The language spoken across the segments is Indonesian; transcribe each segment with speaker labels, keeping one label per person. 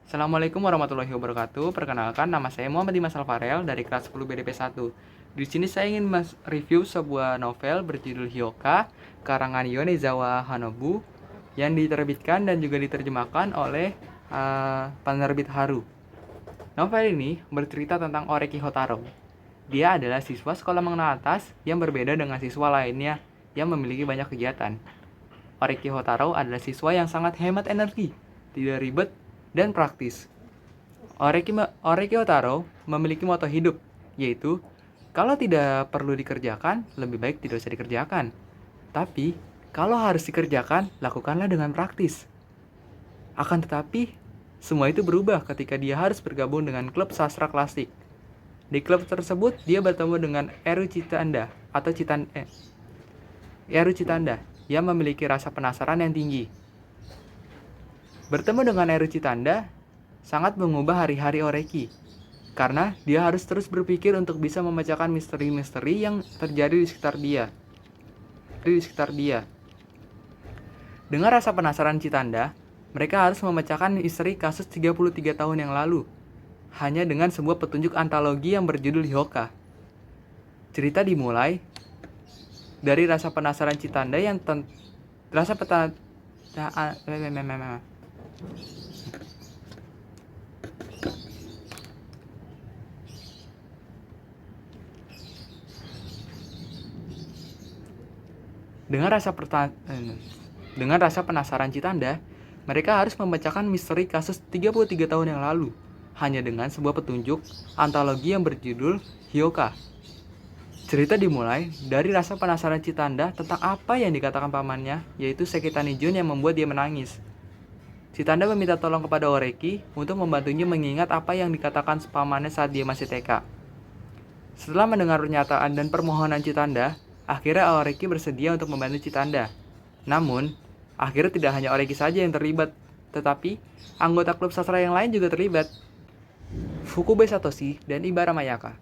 Speaker 1: Assalamualaikum warahmatullahi wabarakatuh. Perkenalkan, nama saya Muhammad Dimas Alfarel dari kelas 10 BDP 1. Di sini saya ingin review sebuah novel berjudul Hyoka karangan Yonezawa Hanobu yang diterbitkan dan juga diterjemahkan oleh penerbit Haru. Novel ini bercerita tentang Oreki Hotaro. Dia adalah siswa sekolah menengah atas yang berbeda dengan siswa lainnya yang memiliki banyak kegiatan. Oreki Hotaro adalah siswa yang sangat hemat energi, tidak ribet, dan praktis. Oreki Hotaro memiliki moto hidup, yaitu kalau tidak perlu dikerjakan, lebih baik tidak usah dikerjakan. Tapi, kalau harus dikerjakan, lakukanlah dengan praktis. Akan tetapi, semua itu berubah ketika dia harus bergabung dengan klub sastra klasik. Di klub tersebut, dia bertemu dengan Eru Citanda Eru Citanda yang memiliki rasa penasaran yang tinggi. Bertemu dengan Eru Citanda sangat mengubah hari-hari Oreki, karena dia harus terus berpikir untuk bisa memecahkan misteri-misteri yang terjadi di sekitar dia. Dengan rasa penasaran Citanda, mereka harus memecahkan misteri kasus 33 tahun yang lalu, hanya dengan sebuah petunjuk antologi yang berjudul Hyoka. Cerita dimulai dari rasa penasaran Citanda yang Dengan rasa penasaran Citanda, mereka harus memecahkan misteri kasus 33 tahun yang lalu, hanya dengan sebuah petunjuk antologi yang berjudul Hyoka. Cerita dimulai dari rasa penasaran Citanda tentang apa yang dikatakan pamannya, yaitu Sekitani Jun yang membuat dia menangis. Citanda meminta tolong kepada Oreki untuk membantunya mengingat apa yang dikatakan pamannya saat dia masih TK. Setelah mendengar pernyataan dan permohonan Citanda, akhirnya Oreki bersedia untuk membantu Citanda. Namun, akhirnya tidak hanya Oreki saja yang terlibat, tetapi anggota klub sastra yang lain juga terlibat. Fukube Satoshi dan Ibara Mayaka.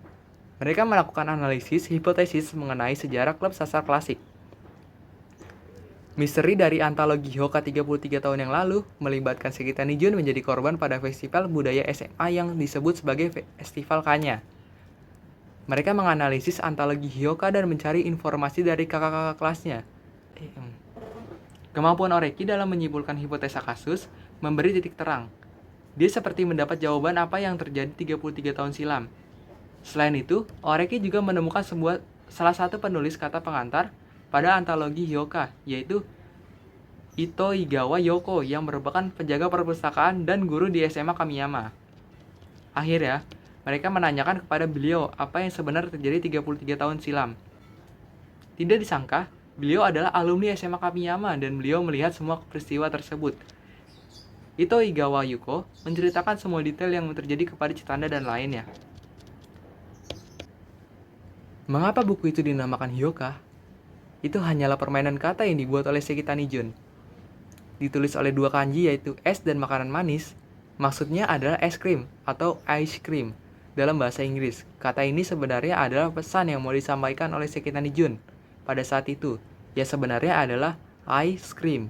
Speaker 1: Mereka melakukan analisis hipotesis mengenai sejarah klub sastra klasik. Misteri dari antologi Hyoka 33 tahun yang lalu melibatkan Sekitani Jun menjadi korban pada festival budaya SMA yang disebut sebagai Festival Kanya. Mereka menganalisis antologi Hyoka dan mencari informasi dari kakak-kakak kelasnya. Kemampuan Oreki dalam menyimpulkan hipotesa kasus memberi titik terang. Dia seperti mendapat jawaban apa yang terjadi 33 tahun silam. Selain itu, Oreki juga menemukan salah satu penulis kata pengantar pada antologi Hyoka, yaitu Ito Igawa Yoko yang merupakan penjaga perpustakaan dan guru di SMA Kamiyama. Akhirnya, mereka menanyakan kepada beliau apa yang sebenarnya terjadi 33 tahun silam. Tidak disangka, beliau adalah alumni SMA Kamiyama dan beliau melihat semua peristiwa tersebut. Ito Igawa Yuko menceritakan semua detail yang terjadi kepada Citanda dan lainnya. Mengapa buku itu dinamakan Hyoka? Itu hanyalah permainan kata yang dibuat oleh Sekitani Jun. Ditulis oleh dua kanji yaitu es dan makanan manis. Maksudnya adalah es krim atau ice cream dalam bahasa Inggris. Kata ini sebenarnya adalah pesan yang mau disampaikan oleh Sekitani Jun pada saat itu. Ya sebenarnya adalah ice cream.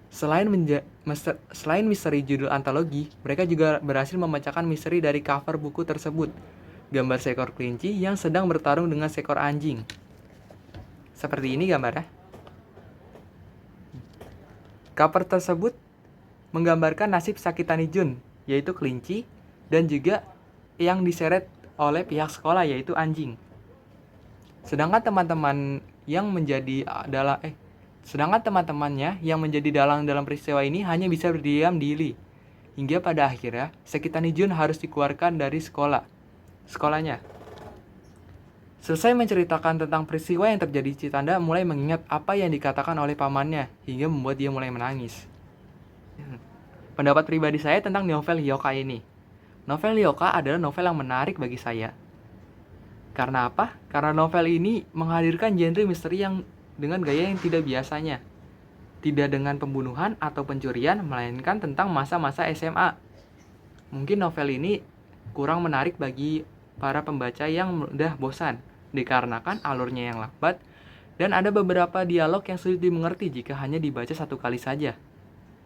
Speaker 1: Selain misteri judul antologi, mereka juga berhasil memecahkan misteri dari cover buku tersebut. Gambar seekor kelinci yang sedang bertarung dengan seekor anjing. Seperti ini gambarnya. Cover tersebut menggambarkan nasib Sekitani Jun, yaitu kelinci, dan juga yang diseret oleh pihak sekolah, yaitu anjing. Sedangkan teman-temannya yang menjadi dalang peristiwa ini hanya bisa berdiam diri. Hingga pada akhirnya, Sekitani Jun harus dikeluarkan dari sekolahnya. Selesai menceritakan tentang peristiwa yang terjadi, Citanda mulai mengingat apa yang dikatakan oleh pamannya, hingga membuat dia mulai menangis. Pendapat pribadi saya tentang novel Hyoka ini. Novel Hyoka adalah novel yang menarik bagi saya. Karena apa? Karena novel ini menghadirkan genre misteri yang dengan gaya yang tidak biasanya. Tidak dengan pembunuhan atau pencurian, melainkan tentang masa-masa SMA. Mungkin novel ini kurang menarik bagi para pembaca yang mudah bosan, dikarenakan alurnya yang lambat dan ada beberapa dialog yang sulit dimengerti jika hanya dibaca satu kali saja.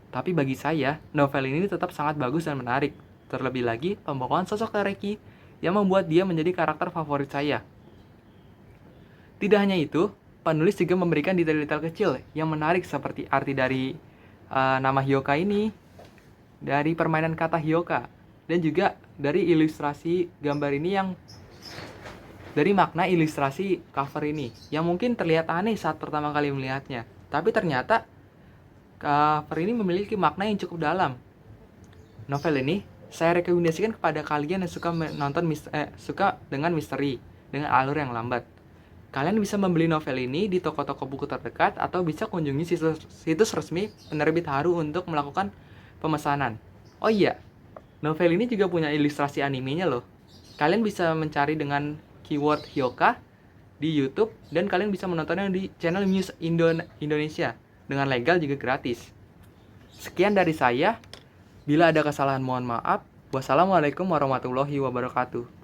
Speaker 1: Tapi bagi saya, novel ini tetap sangat bagus dan menarik. Terlebih lagi, pembawaan sosok Tereki yang membuat dia menjadi karakter favorit saya. Tidak hanya itu, penulis juga memberikan detail-detail kecil yang menarik seperti arti dari nama Hyoka ini, dari permainan kata Hyoka, dan juga dari ilustrasi gambar ini yang dari makna ilustrasi cover ini yang mungkin terlihat aneh saat pertama kali melihatnya. Tapi ternyata cover ini memiliki makna yang cukup dalam. Novel ini saya rekomendasikan kepada kalian yang suka suka dengan misteri, dengan alur yang lambat. Kalian bisa membeli novel ini di toko-toko buku terdekat atau bisa kunjungi situs resmi penerbit Haru untuk melakukan pemesanan. Oh iya, novel ini juga punya ilustrasi animenya loh. Kalian bisa mencari dengan keyword Hyoka di YouTube dan kalian bisa menontonnya di channel Muse Indonesia dengan legal juga gratis. Sekian dari saya. Bila ada kesalahan mohon maaf. Wassalamualaikum warahmatullahi wabarakatuh.